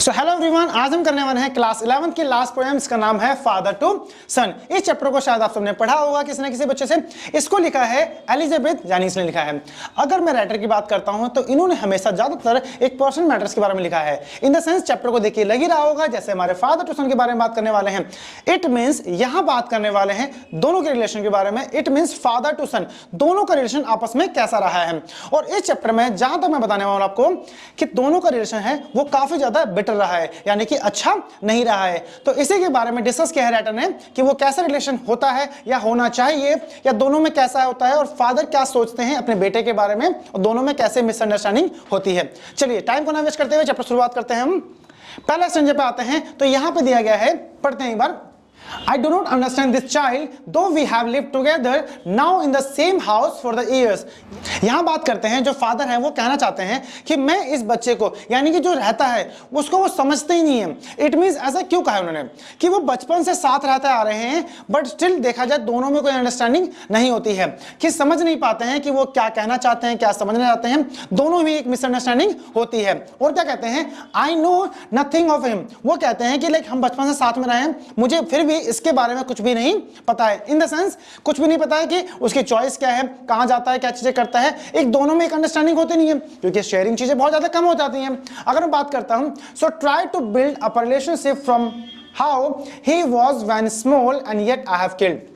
So hello everyone, आज हम करने वाले हैं क्लास 11 की लास्ट पोएम। इसका नाम है फादर टू सन। इस चैप्टर को शायद आप सबने पढ़ा होगा किसी न किसी बच्चे से। इसको लिखा है एलिजाबेथ जानिस ने लिखा है। अगर मैं राइटर की बात करता हूं तो इन्होंने हमेशा ज्यादातर एक पर्सनल मैटर्स के बारे में लिखा है। इन द सेंस चैप्टर को देखिए लग ही रहा होगा जैसे हमारे फादर टू सन के बारे में बात करने वाले हैं। इट मीन्स यहां बात करने वाले हैं दोनों के रिलेशन के बारे में। इट मीन्स फादर टू सन, दोनों का रिलेशन आपस में कैसा रहा है। और इस चैप्टर में जहां तक मैं बताने वाला हूं आपको कि दोनों का रिलेशन है वो काफी ज्यादा बेटर रहा है, यानी कि अच्छा नहीं रहा है। तो इसी के बारे में डिस्कस किया है राइटर ने कि वो कैसा रिलेशन होता है या होना चाहिए, या दोनों में कैसा होता है, और फादर क्या सोचते हैं अपने बेटे के बारे में, और दोनों में कैसे मिसअंडरस्टैंडिंग होती है। चलिए टाइम को ना वेस्ट करते हुए चैप्टर शुरुआत करते हैं। हम पहला स्टेंजा पे आते हैं तो यहां पे दिया गया है, पढ़ते हैं एक बार। I do not understand this child, though we have lived together now in the same house for the years. यहां बात करते हैं जो फादर है वो कहना चाहते हैं कि मैं इस बच्चे को, यानी कि जो रहता है उसको वो समझते ही नहीं है। इट मीन्स ऐसा क्यों कहा उन्होंने कि वो बचपन से साथ रहते आ रहे हैं बट स्टिल देखा जाए दोनों में कोई अंडरस्टैंडिंग नहीं होती है, कि समझ नहीं पाते हैं कि वो क्या कहना चाहते हैं, क्या समझना चाहते हैं। दोनों में एक मिसअंडरस्टैंडिंग होती है। और क्या कहते हैं, I know nothing of him. वो कहते हैं कि लाइक हम बचपन से साथ में रहे हैं, मुझे फिर भी इसके बारे में कुछ भी नहीं पता है। इन द सेंस कुछ भी नहीं पता है कि उसकी चॉइस क्या है, कहां जाता है, क्या चीजें करता है। एक दोनों में एक अंडरस्टैंडिंग होती नहीं है क्योंकि शेयरिंग चीजें बहुत ज्यादा कम हो जाती हैं। अगर मैं बात करता हूं, so try to build a relationship from how he was when small and yet I have killed.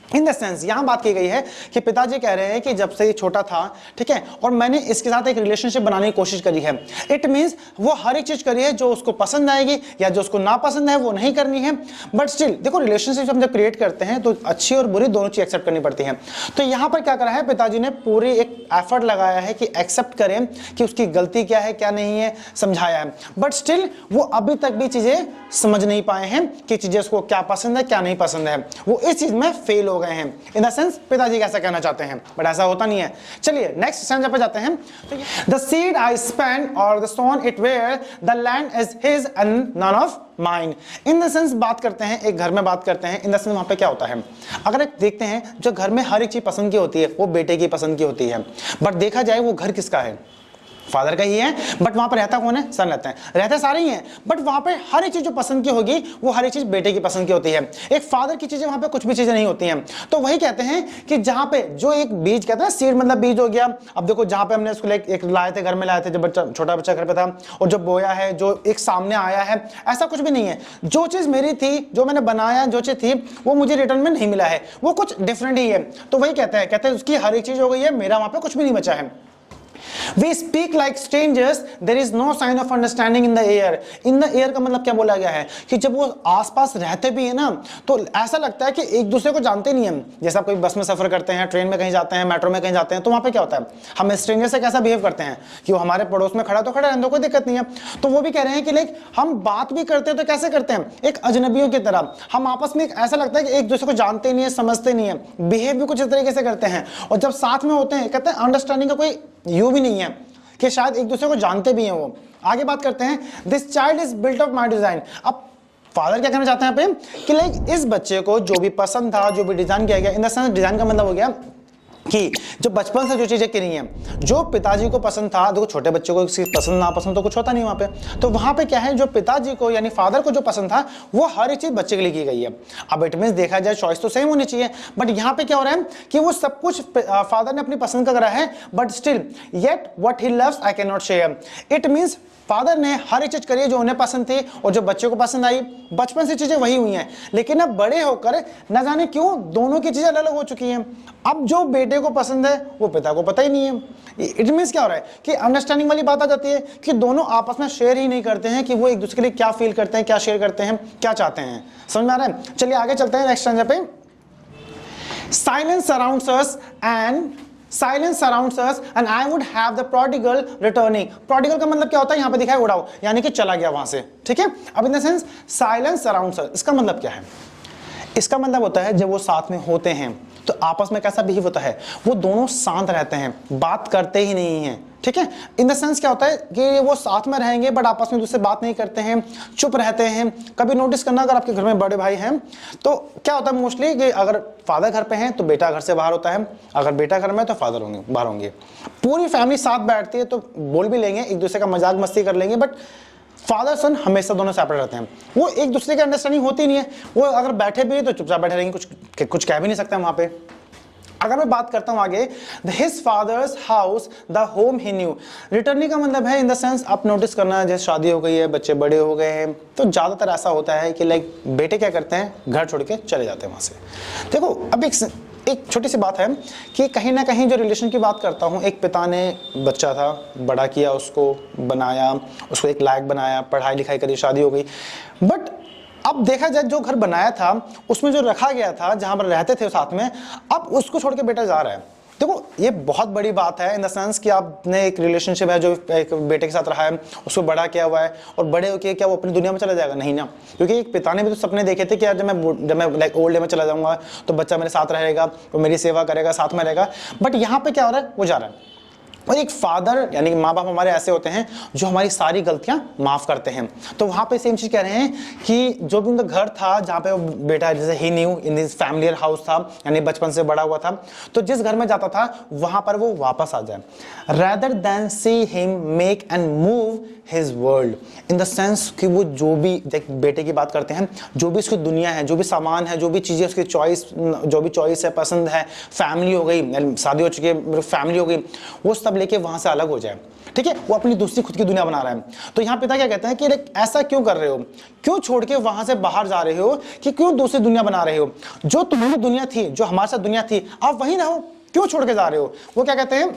In the sense यहां बात की गई है कि पिताजी कह रहे हैं कि जब से ये छोटा था, ठीक है, और मैंने इसके साथ एक रिलेशनशिप बनाने की कोशिश करी है। इट मींस वो हर एक चीज करी है जो उसको पसंद आएगी, या जो उसको ना पसंद है वो नहीं करनी है। बट स्टिल देखो, रिलेशनशिप हम जब क्रिएट करते हैं तो अच्छी और बुरी दोनों चीज एक्सेप्ट करनी पड़ती है। तो यहां पर क्या करा है, पिताजी ने पूरी एक एफर्ट लगाया है कि एक्सेप्ट करें कि उसकी गलती क्या है क्या नहीं है, समझाया है। बट स्टिल वो अभी तक भी चीजें समझ नहीं पाए हैं कि चीजें उसको क्या पसंद है क्या नहीं पसंद है। वो इस चीज में फेल हो गए हैं। इन द सेंस पिताजी कैसा कहना चाहते हैं बट ऐसा होता नहीं है। चलिए नेक्स्ट स्टेंजा पे जाते हैं। द सीड आई स्पेंड और the sown it where the land is his and none of mine. In the sense बात करते हैं, एक घर में बात करते हैं। इन द सेंस वहां पे क्या होता है, अगर एक देखते हैं जो घर में हर एक चीज पसंद की होती है वो बेटे की पसंद की होती है। बट देखा जाए वो घर किसका है, फादर का ही है। बट वहां पर रहता कौन है, सन रहते हैं। रहते सारे ही हैं बट वहां पे हर एक चीज जो पसंद की होगी वो हर एक चीज बेटे की पसंद की होती है। एक फादर की चीजें वहां पे कुछ भी चीजें नहीं होती हैं। तो वही कहते हैं कि जहां पे जो एक बीज कहते हैं, सीड मतलब बीज हो गया। अब देखो जहां पे हमने उसको एक लाए थे, घर में लाए थे जब बच्चा छोटा बच्चा घर पे था, और जो बोया है, जो एक सामने आया है, ऐसा कुछ भी नहीं है। जो चीज मेरी थी, जो मैंने बनाया, जो चीज थी वो मुझे रिटर्न में नहीं मिला है, वो कुछ डिफरेंट ही है। तो वही कहते हैं उसकी हर एक चीज हो गई है, मेरा वहां पे कुछ भी नहीं बचा है। We speak like strangers, there is no sign of understanding in the air. In the air का मतलब क्या बोला गया है कि जब वो आसपास रहते भी है ना तो ऐसा लगता है कि एक दूसरे को जानते नहीं हम। जैसे आप कोई बस में सफर करते हैं, ट्रेन में कहीं जाते हैं, मेट्रो में कहीं जाते हैं, तो वहां पे क्या होता है, हम स्ट्रेंजर से कैसा बिहेव करते हैं कि वो हमारे पड़ोस में खड़ा तो खड़ा रहने दो, कोई दिक्कत नहीं है। तो वो भी कह रहे हैं कि लाइक हम बात भी करते हैं तो कैसे करते हैं, एक अजनबियों की तरह। हम आपस में ऐसा लगता है कि एक दूसरे को जानते नहीं है, समझते नहीं है, बिहेव भी कुछ इस तरीके से करते हैं। और जब साथ में होते हैं कहते हैं अंडरस्टैंडिंग का कोई यू भी नहीं है कि शायद एक दूसरे को जानते भी हैं वो। आगे बात करते हैं, this child is built of my design. अब फादर क्या कहना चाहते हैं यहाँ पे कि लाइक इस बच्चे को जो भी पसंद था, जो भी डिजाइन किया गया, इन द सेंस डिजाइन का मतलब हो गया कि जो बचपन से जो चीजें करी हैं, जो पिताजी को पसंद था। देखो छोटे बच्चे को पसंद ना पसंद तो कुछ होता नहीं वहां पे। तो वहां पे क्या है, जो पिताजी को यानी फादर को जो पसंद था वो हर एक चीज बच्चे के लिए की गई है। अब इट मींस देखा जाए चॉइस तो सेम होनी चाहिए, बट यहाँ पे क्या हो रहा है कि वो सब कुछ फादर ने अपनी पसंद का करा है, but still yet what he loves I can not share. It means father ने हर एक चीज करी है जो उन्हें पसंद थी और जो बच्चे को पसंद आई। बचपन से चीजें वही हुई हैं, लेकिन अब बड़े होकर न जाने क्यों दोनों की चीजें अलग अलग हो चुकी हैं। अब जो बेटे को पसंद है वो पिता को पता ही नहीं है। इट मींस क्या हो रहा है कि अंडरस्टैंडिंग वाली बात आ जाती है कि दोनों आपस में शेयर ही नहीं करते हैं कि वो एक दूसरे के लिए क्या फील करते हैं, क्या शेयर करते हैं, क्या चाहते हैं। समझ में आ रहा है। चलिए आगे चलते हैं नेक्स्ट स्टेंजा पे। Silence surrounds us and Silence surrounds us and I would have the prodigal returning. Prodigal का मतलब क्या होता है, यहाँ पे दिखा है उड़ाओ, यानी कि चला गया वहां से। ठीक है, अब इन the sense silence surrounds us, इसका मतलब क्या है, इसका मतलब होता है जब वो साथ में होते हैं तो आपस में कैसा बिहेव होता है, वो दोनों शांत रहते हैं, बात करते ही नहीं हैं। ठीक है, इन द सेंस क्या होता है कि वो साथ में रहेंगे बट आपस में दूसरे बात नहीं करते हैं, चुप रहते हैं। कभी नोटिस करना, अगर आपके घर में बड़े भाई हैं तो क्या होता है मोस्टली कि अगर फादर घर पे हैं तो बेटा घर से बाहर होता है, अगर बेटा घर में है तो फादर होंगे बाहर होंगे। पूरी फैमिली साथ बैठती है तो बोल भी लेंगे, एक दूसरे का मजाक मस्ती कर लेंगे, बट फादर सन हमेशा दोनों सेपरेट रहते हैं, वो एक दूसरे की अंडरस्टैंडिंग होती नहीं है, वो अगर बैठे भी तो चुपचाप बैठे रहेंगे, कुछ कह भी नहीं सकते वहां पे। अगर मैं बात करता हूं आगे, his father's house the home he new, returning का मतलब है इन द सेंस आप नोटिस करना, जैसे शादी हो गई है, बच्चे बड़े हो गए हैं, तो ज्यादातर ऐसा होता है कि लाइक बेटे क्या करते हैं, घर छोड़ के चले जाते हैं वहां से। देखो अब एक छोटी सी बात है कि कहीं ना कहीं जो रिलेशन की बात करता हूँ, एक पिता ने बच्चा था, बड़ा किया, उसको बनाया, उसको एक लायक बनाया, पढ़ाई लिखाई करी, शादी हो गई, बट अब देखा जाए जो घर बनाया था उसमें जो रखा गया था, जहां पर रहते थे साथ में, अब उसको छोड़ के बेटा जा रहा है। देखो ये बहुत बड़ी बात है इन द सेंस कि आपने एक रिलेशनशिप है जो एक बेटे के साथ रहा है, उसको बड़ा किया हुआ है, और बड़े होके क्या वो अपनी दुनिया में चला जाएगा? नहीं ना, क्योंकि एक पिता ने भी तो सपने देखे थे कि यार जब मैं लाइक ओल्ड एज में चला जाऊंगा तो बच्चा मेरे साथ रहेगा, वो मेरी सेवा करेगा, साथ में रहेगा। बट यहाँ पे क्या हो रहा है, वो जा रहा है। और एक फादर यानी कि माँ बाप हमारे ऐसे होते हैं जो हमारी सारी गलतियां माफ करते हैं। तो वहां पे सेम चीज कह रहे हैं कि जो भी उनका घर था जहाँ पे वो बेटा, जैसे ही new in this familiar house था, यानी बचपन से बड़ा हुआ था, तो जिस घर में जाता था वहां पर वो वापस आ जाए, rather than see him make and move his world, in the sense कि वो जो भी बेटे की बात करते हैं, जो भी उसकी दुनिया है, जो भी सामान है, जो भी चीजें उसकी जो भी चॉइस है, पसंद है, फैमिली हो गई, शादी हो चुकी है, फैमिली हो गई, वो सब लेके वहां से अलग हो जाए। ठीक है, वो अपनी दूसरी खुद की दुनिया बना रहा है। तो यहाँ पिता क्या कहते हैं कि ऐसा क्यों कर रहे हो, क्यों छोड़ के वहां से बाहर जा रहे हो, कि क्यों दूसरी दुनिया बना रहे हो? जो तुम्हारी दुनिया थी, जो हमारे साथ दुनिया थी, आप वहीं रहो, क्यों छोड़ के जा रहे हो? वो क्या कहते हैं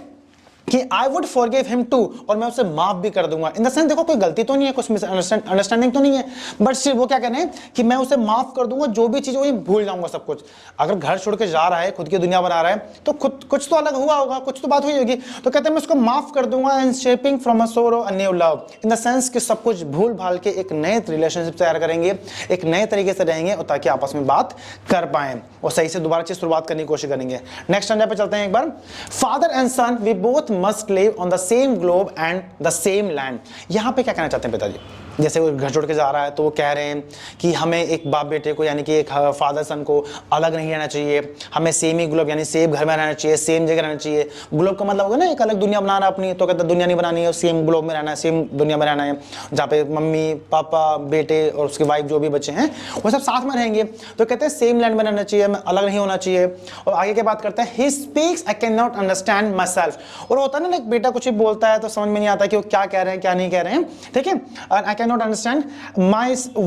कि I would forgive him too, और मैं उसे माफ भी कर दूंगा। इन द सेंस देखो कोई गलती तो नहीं है, कुछ मिसअंडरस्टैंडिंग तो नहीं है, बट सिर्फ वो क्या कह रहे हैं कि मैं उसे माफ कर दूंगा, जो भी चीज वही भूल जाऊंगा सब कुछ। अगर घर छोड़ के जा रहा है, खुद की दुनिया बना रहा है, तो खुद कुछ तो अलग हुआ होगा, कुछ तो बात हुई होगी। तो कहते हैं मैं उसको माफ कर दूंगा, एंड शेपिंग फ्रॉम अ सोरो a new love, in the sense कि सब कुछ भूल भाल के एक नए रिलेशनशिप तैयार करेंगे, एक नए तरीके से रहेंगे, और ताकि आपस में बात कर पाए और सही से दोबारा चीज शुरुआत करने की कोशिश करेंगे। नेक्स्ट स्टैंडर्ड पे चलते हैं एक बार। Father and son we both must live on the same globe and the same land. यहां पे क्या कहना चाहते हैं पिताजी? जैसे वो घर छोड़ के जा रहा है तो वो कह रहे हैं कि हमें एक बाप बेटे को, यानी कि एक फादर सन को अलग नहीं रहना चाहिए, हमें सेम ही ग्लोब यानी सेम घर में रहना चाहिए, सेम जगह रहना चाहिए। ग्लोब का मतलब होगा ना एक अलग दुनिया बनाना अपनी, तो कहते दुनिया नहीं बनानी है, सेम ग्लोब में रहना है, सेम दुनिया में रहना है, जहाँ पे मम्मी पापा बेटे और उसकी वाइफ जो भी बच्चे हैं वो सब साथ में रहेंगे। तो कहते हैं सेम लैंड में रहना चाहिए, हमें अलग नहीं होना चाहिए। और आगे की बात करते हैं, he speaks I can not understand my self. और होता है ना लाइक बेटा कुछ भी बोलता है तो समझ में नहीं आता कि वो क्या कह रहे हैं क्या नहीं कह रहे हैं। ठीक है, I can not understand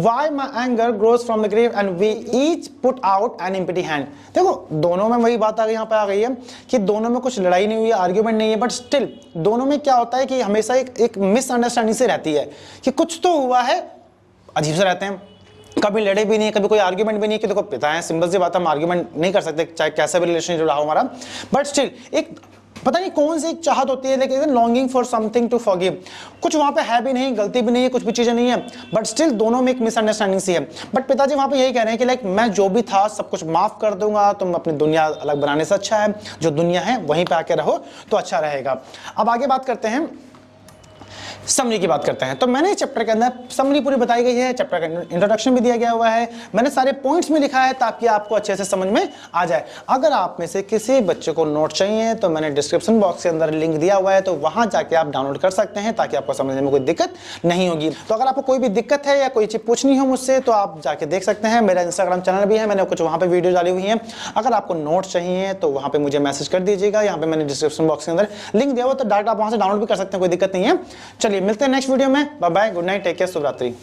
why my anger grows from the grave and we each put out an empty hand। देखो दोनों में वही बात आ गई, यहाँ पे आ गई है कि दोनों में कुछ लड़ाई नहीं हुई है, आर्ग्यूमेंट नहीं है, बट स्टिल दोनों में क्या होता है कि हमेशा एक मिसअंडरस्टैंडिंग से रहती है कि कुछ तो हुआ है, अजीब से रहते हैं, कभी लड़े भी नहीं है, कभी कोई आर्ग्यूमेंट भी नहीं है। कि देखो पिता है, सिंपल सी बात, हम आर्ग्यूमेंट नहीं कर सकते चाहे कैसा भी रिलेशनशिप रहा हो हमारा, बट स्टिल एक पता नहीं कौन सी एक चाहत होती है, लेकिन longing for something to forgive. कुछ वहां पे है भी नहीं, गलती भी नहीं है, कुछ भी चीजें नहीं है, बट स्टिल दोनों में एक मिसअंडरस्टैंडिंग सी है। बट पिताजी वहां पे यही कह रहे हैं कि लाइक मैं जो भी था सब कुछ माफ कर दूंगा, तुम अपनी दुनिया अलग बनाने से अच्छा है जो दुनिया है वहीं पे आके रहो तो अच्छा रहेगा। अब आगे बात करते हैं, समरी की बात करते हैं। तो मैंने चैप्टर के अंदर समरी पूरी बताई गई है, चैप्टर का इंट्रोडक्शन भी दिया गया हुआ है, मैंने सारे पॉइंट्स में लिखा है ताकि आपको अच्छे से समझ में आ जाए। अगर आप में से किसी बच्चे को नोट चाहिए तो मैंने डिस्क्रिप्शन बॉक्स के अंदर लिंक दिया हुआ है, तो वहां जाके आप डाउनलोड कर सकते हैं ताकि आपको समझने में कोई दिक्कत नहीं होगी। तो अगर आपको कोई भी दिक्कत है या कोई चीज पूछनी हो मुझसे तो आप जाके देख सकते हैं। मेरा इंस्टाग्राम चैनल भी है, मैंने कुछ वहां पर वीडियो डाली हुई है। अगर आपको नोट चाहिए तो वहां पर मुझे मैसेज कर दीजिएगा, यहाँ पे मैंने डिस्क्रिप्शन बॉक्स के अंदर लिंक दिया हुआ, तो डायरेक्ट आप वहां से डाउनलोड भी कर सकते हैं, कोई दिक्कत नहीं है। चलिए मिलते हैं नेक्स्ट वीडियो में, bye bye, good night, take care, शुभ रात्रि।